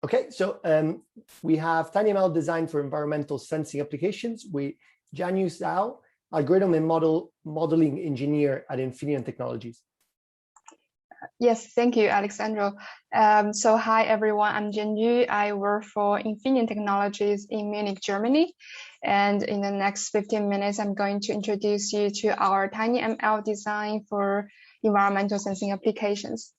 Okay, so we have tinyML designed for environmental sensing applications with Jianyu ZHAO, algorithm and modeling engineer at Infineon Technologies. Yes, thank you, Alexandro. So hi, everyone. I'm Jianyu. I work for Infineon Technologies in Munich, Germany. And in the next 15 minutes, I'm going to introduce you to our tinyML design for environmental sensing applications.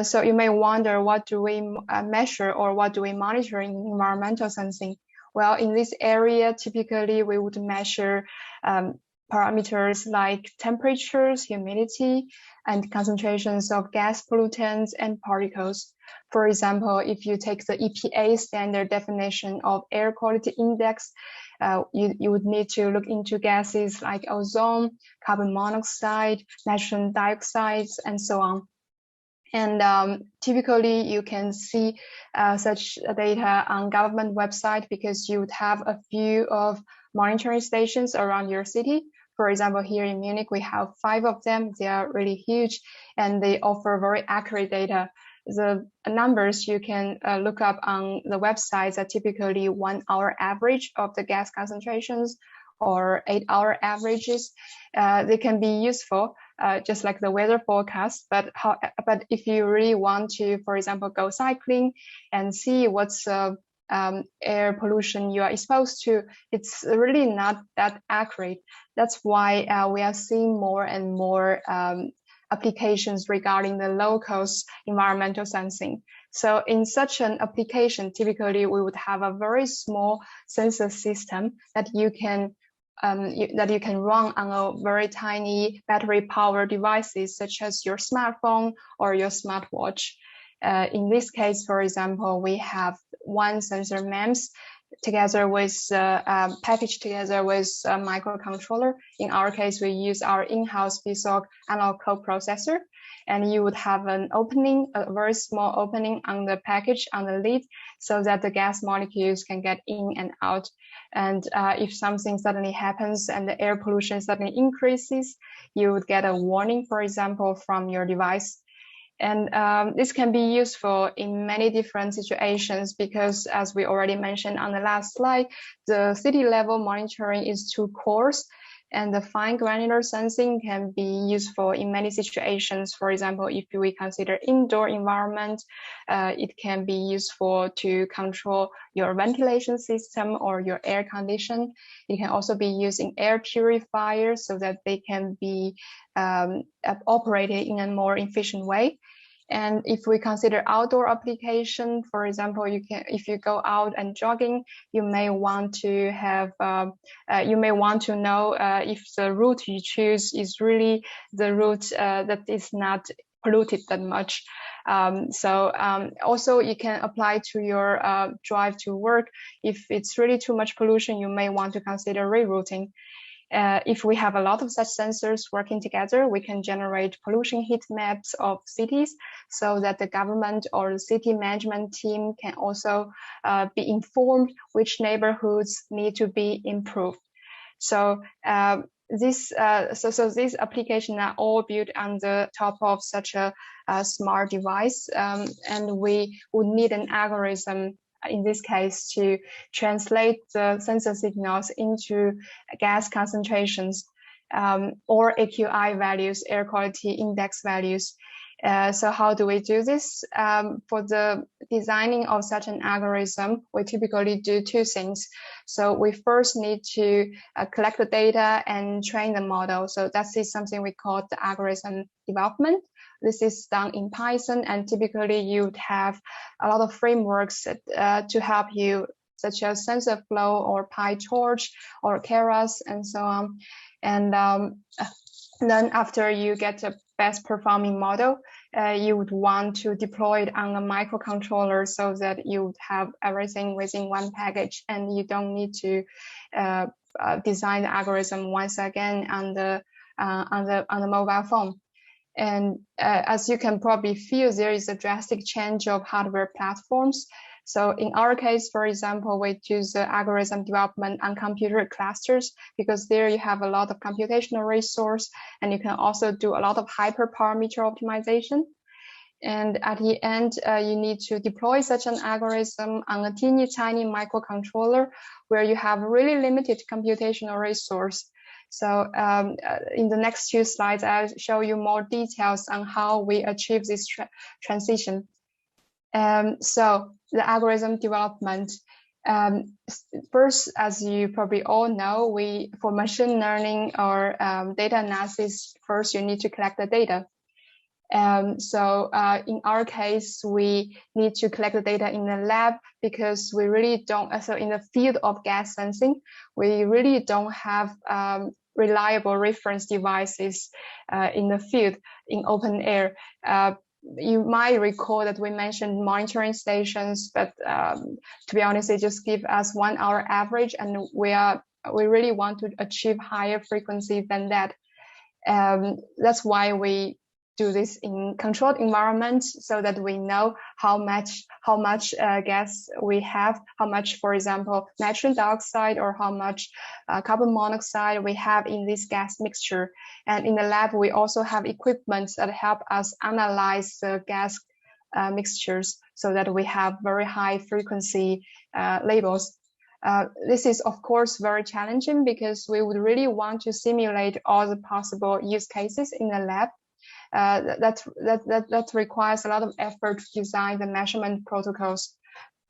So you may wonder, what do we measure or what do we monitor in environmental sensing? Well, in this area, typically we would measure parameters like temperatures, humidity, and concentrations of gas pollutants and particles. For example, if you take the EPA standard definition of air quality index, you would need to look into gases like ozone, carbon monoxide, nitrogen dioxide, and so on. And typically you can see such data on government website because you would have a few of monitoring stations around your city. For example, here in Munich, we have 5 of them. They are really huge and they offer very accurate data. The numbers you can look up on the websites are typically 1 hour average of the gas concentrations or 8-hour averages. They can be useful, just like the weather forecast. But if you really want to, for example, go cycling and see what's air pollution you are exposed to, it's really not that accurate. That's why we are seeing more and more applications regarding the low-cost environmental sensing. So in such an application, typically we would have a very small sensor system that you can run on a very tiny battery-powered devices such as your smartphone or your smartwatch. In this case, for example, we have one sensor MEMS together with packaged together with a microcontroller. In our case, we use our in-house VSOC analog code processor, and you would have an opening, a very small opening on the package on the lid, so that the gas molecules can get in and out. And if something suddenly happens and the air pollution suddenly increases, you would get a warning, for example, from your device. And this can be useful in many different situations because, as we already mentioned on the last slide, the city level monitoring is too coarse, and the fine granular sensing can be useful in many situations. For example, if we consider indoor environment, it can be useful to control your ventilation system or your air condition. It can also be used in air purifiers so that they can be operated in a more efficient way. And if we consider outdoor application, for example, if you go out and jogging, you may want to have, know if the route you choose is really the route that is not polluted that much. Also you can apply to your drive to work. If it's really too much pollution, you may want to consider rerouting. If we have a lot of such sensors working together, we can generate pollution heat maps of cities so that the government or the city management team can also be informed which neighborhoods need to be improved. So these applications are all built on the top of such a smart device, and we would need an algorithm in this case to translate the sensor signals into gas concentrations or AQI values, air quality index values. So how do we do this? For the designing of such an algorithm, we typically do 2 things. So we first need to collect the data and train the model. So that is something we call the algorithm development. This is done in Python, and typically you'd have a lot of frameworks to help you, such as TensorFlow or PyTorch or Keras and so on. And then after you get a best performing model, you would want to deploy it on a microcontroller so that you would have everything within one package, and you don't need to design the algorithm once again on the mobile phone. And as you can probably feel, there is a drastic change of hardware platforms. So in our case, for example, we choose the algorithm development on computer clusters because there you have a lot of computational resource, and you can also do a lot of hyperparameter optimization. And at the end, you need to deploy such an algorithm on a tiny microcontroller where you have really limited computational resource. So in the next 2 slides, I'll show you more details on how we achieve this transition. So the algorithm development. First, as you probably all know, for machine learning or data analysis, first you need to collect the data. So in our case, we need to collect the data in the lab because we really don't, so in the field of gas sensing, we really don't have reliable reference devices in the field, in open air. You might recall that we mentioned monitoring stations, but to be honest, they just give us 1 hour average, and we really want to achieve higher frequency than that. That's why we do this in controlled environments so that we know how much gas we have, how much, for example, nitrogen dioxide or how much carbon monoxide we have in this gas mixture. And in the lab, we also have equipment that help us analyze the gas mixtures so that we have very high frequency labels. This is, of course, very challenging because we would really want to simulate all the possible use cases in the lab. That requires a lot of effort to design the measurement protocols.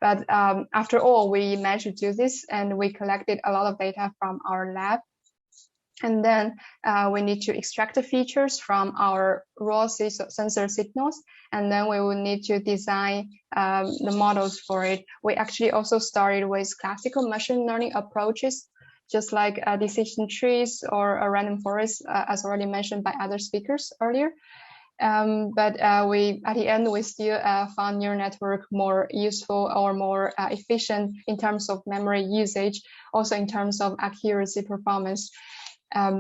But after all, we managed to do this, and we collected a lot of data from our lab. And then we need to extract the features from our raw sensor signals, and then we will need to design the models for it. We actually also started with classical machine learning approaches, just like decision trees or a random forest, as already mentioned by other speakers earlier. But at the end, we still found neural network more useful or more efficient in terms of memory usage, also in terms of accuracy performance.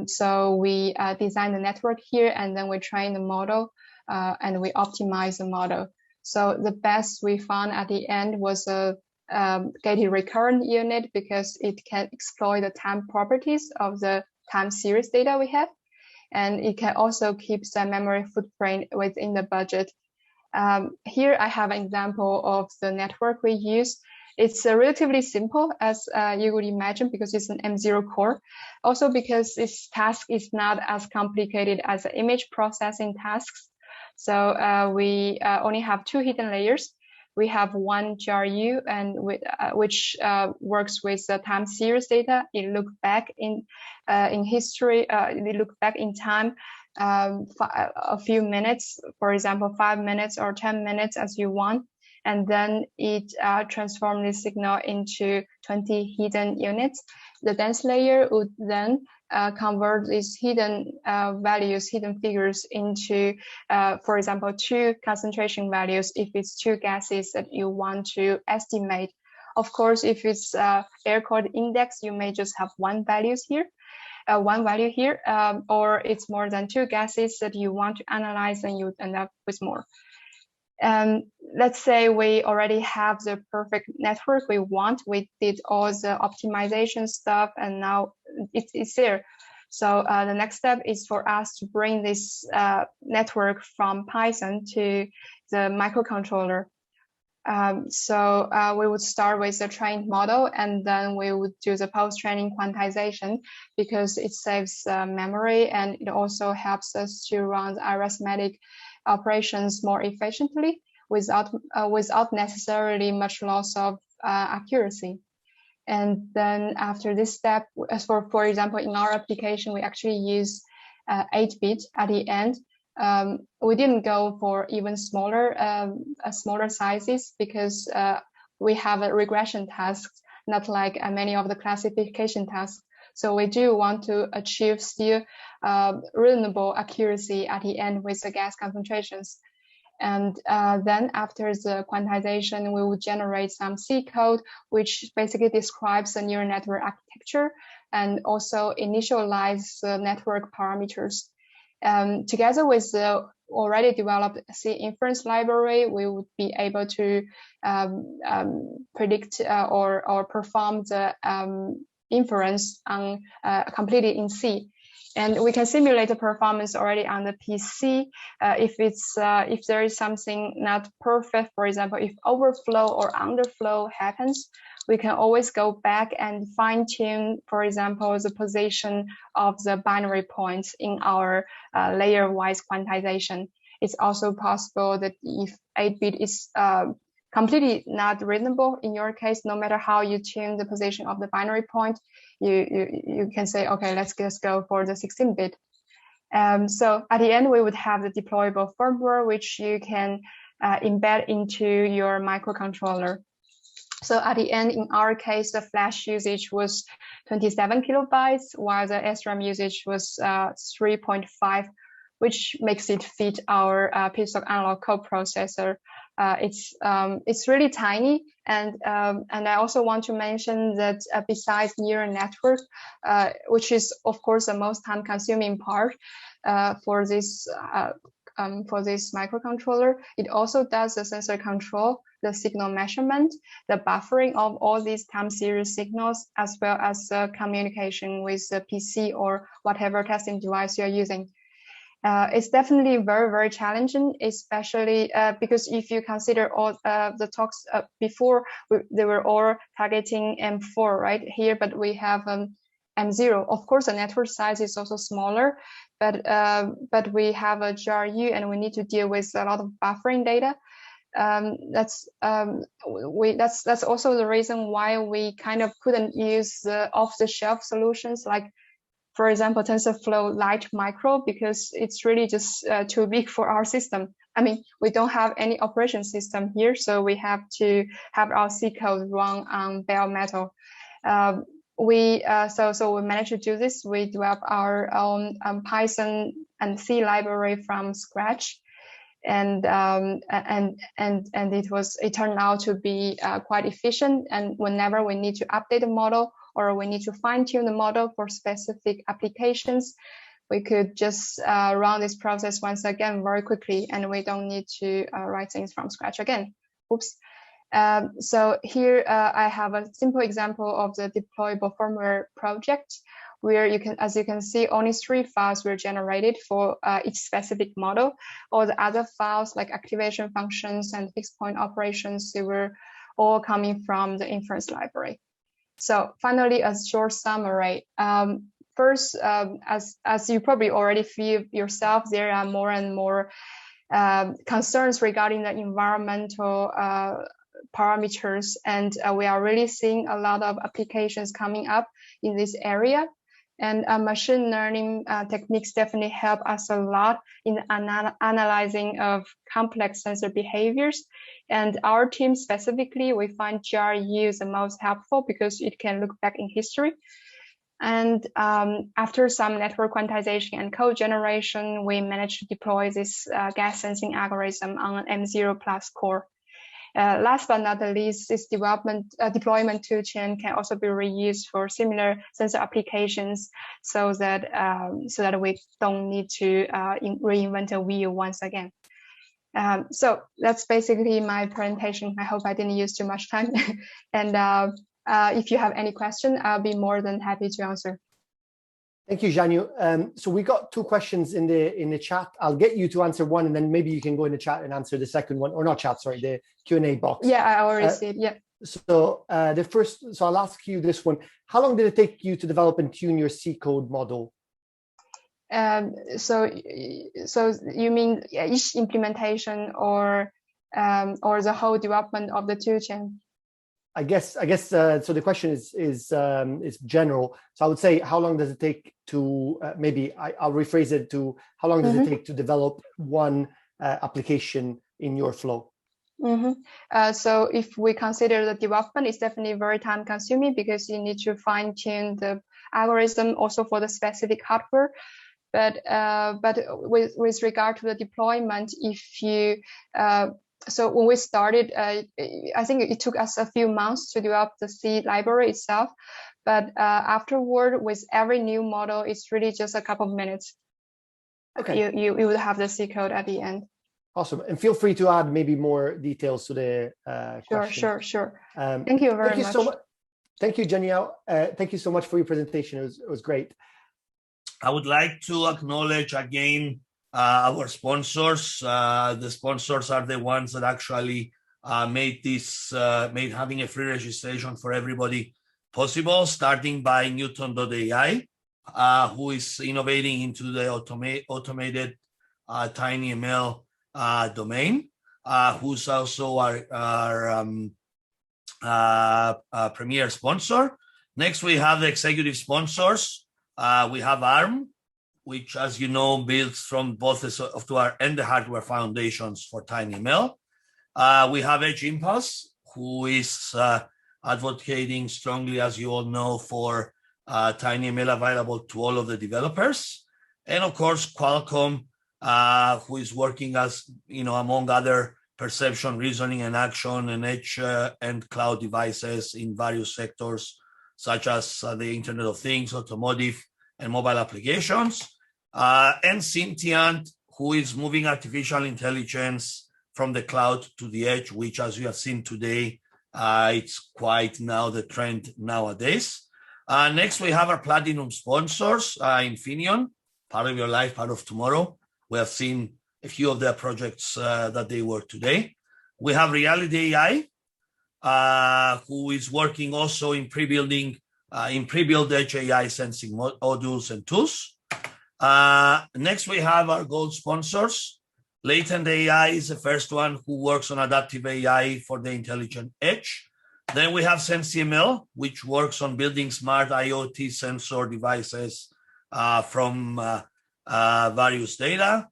So we design the network here, and then we train the model, and we optimize the model. So the best we found at the end was a gated recurrent unit because it can exploit the time properties of the time series data we have, and it can also keep the memory footprint within the budget. Here I have an example of the network we use. It's relatively simple, as you would imagine, because it's an M0 core. Also because this task is not as complicated as the image processing tasks. So we only have 2 hidden layers. We have one GRU, and which works with the time series data. It looks back in history. It looks back in time a few minutes, for example, 5 minutes or 10 minutes as you want. And then it transforms this signal into 20 hidden units. The dense layer would then convert these hidden values, hidden figures into, for example, 2 concentration values if it's 2 gases that you want to estimate. Of course, if it's air quality index, you may just have one value here, or it's more than 2 gases that you want to analyze, and you end up with more. Let's say we already have the perfect network we want. We did all the optimization stuff, and now it's there. So the next step is for us to bring this network from Python to the microcontroller. So we would start with the trained model, and then we would do the post-training quantization because it saves memory, and it also helps us to run the arithmetic operations more efficiently without necessarily much loss of accuracy. And then after this step, as for example, in our application, we actually use 8-bit at the end. We didn't go for even smaller sizes because we have a regression task, not like many of the classification tasks. So we do want to achieve still reasonable accuracy at the end with the gas concentrations. And then after the quantization, we will generate some C code, which basically describes the neural network architecture and also initialize the network parameters. Together with the already developed C inference library, we would be able to predict or perform the inference on completely in C. And we can simulate the performance already on the PC. If there is something not perfect, for example, if overflow or underflow happens, we can always go back and fine tune, for example, the position of the binary points in our layer-wise quantization. It's also possible that if 8-bit is completely not reasonable in your case, no matter how you tune the position of the binary point, you can say, okay, let's just go for the 16-bit. So at the end, we would have the deployable firmware, which you can embed into your microcontroller. So at the end, in our case, the flash usage was 27 kilobytes, while the SRAM usage was 3.5, which makes it fit our Pitstock analog coprocessor. It's really tiny, and I also want to mention that besides neural network, which is of course the most time-consuming part for this microcontroller, it also does the sensor control, the signal measurement, the buffering of all these time series signals, as well as the communication with the PC or whatever testing device you're using. It's definitely very, very challenging, especially because if you consider all the talks before, they were all targeting M4 right here, but we have M0. Of course, the network size is also smaller, but we have a Jianyu and we need to deal with a lot of buffering data. That's also the reason why we kind of couldn't use the off-the-shelf solutions like, for example, TensorFlow Lite Micro, because it's really just too big for our system. I mean, we don't have any operation system here, so we have to have our C code run on bare metal. So we managed to do this. We developed our own Python and C library from scratch, and it turned out to be quite efficient. And whenever we need to update the model, or we need to fine-tune the model for specific applications, we could just run this process once again very quickly, and we don't need to write things from scratch again. Oops. So here I have a simple example of the deployable firmware project, where you can, as you can see, only 3 files were generated for each specific model. All the other files, like activation functions and fixed point operations, they were all coming from the inference library. So finally, a short summary. First, as you probably already feel yourself, there are more and more concerns regarding the environmental parameters, and we are really seeing a lot of applications coming up in this area. And machine learning techniques definitely help us a lot in analyzing of complex sensor behaviors. And our team specifically, we find Jianyu the most helpful because it can look back in history. And after some network quantization and code generation, we managed to deploy this gas sensing algorithm on an M0 plus core. Last but not the least, this deployment toolchain can also be reused for similar sensor applications, so that we don't need to reinvent a wheel once again. So that's basically my presentation. I hope I didn't use too much time. And if you have any question, I'll be more than happy to answer. Thank you, Jianyu. So we got 2 questions in the chat. I'll get you to answer one, and then maybe you can go in the chat and answer the second one, or not chat, sorry, the Q&A box. Yeah, I already see it. Yeah. So so I'll ask you this one. How long did it take you to develop and tune your C code model? So you mean each implementation, or the whole development of the toolchain? I guess so the question is general. So I would say, how long does it take to maybe I'll rephrase it to how long does it take to develop one application in your flow? So if we consider the development, it's definitely very time consuming because you need to fine tune the algorithm also for the specific hardware. But with regard to the deployment, if you so when we started, I think it took us a few months to develop the C library itself. But afterward, with every new model, it's really just a couple of minutes. Okay. You will have the C code at the end. Awesome. And feel free to add maybe more details to the question. Sure. Thank you very much. So much. Thank you, Jianyu. Thank you so much for your presentation. It was great. I would like to acknowledge again our sponsors. The sponsors are the ones that actually made having a free registration for everybody possible, starting by Newton.ai, who is innovating into the automated tinyML domain, who's also our premier sponsor. Next, we have the executive sponsors. We have ARM, which, as you know, builds from both the software and the hardware foundations for tinyML. We have Edge Impulse, who is advocating strongly, as you all know, for tinyML available to all of the developers. And of course, Qualcomm, who is working as, among other perception, reasoning, and action, and edge and cloud devices in various sectors, such as the Internet of Things, automotive, and mobile applications. And Sentient, who is moving artificial intelligence from the cloud to the edge, which, as you have seen today, it's quite now the trend nowadays. Next, we have our platinum sponsors, Infineon, part of your life, part of tomorrow. We have seen a few of their projects that they work today. We have Reality AI, who is working also in pre-built edge AI sensing modules and tools. Next, we have our gold sponsors. Latent AI is the first one who works on adaptive AI for the intelligent edge. Then we have SenseML, which works on building smart IoT sensor devices from various data.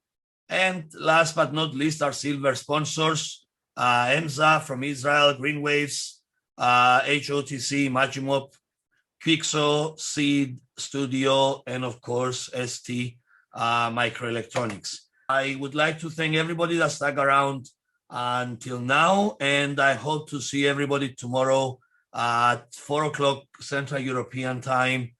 And last but not least, our silver sponsors, EMEA from Israel, Greenwaves, HOTC, Magimop, Quixo, Seed, Studio, and of course, ST Microelectronics. I would like to thank everybody that stuck around until now, and I hope to see everybody tomorrow at 4 o'clock Central European Time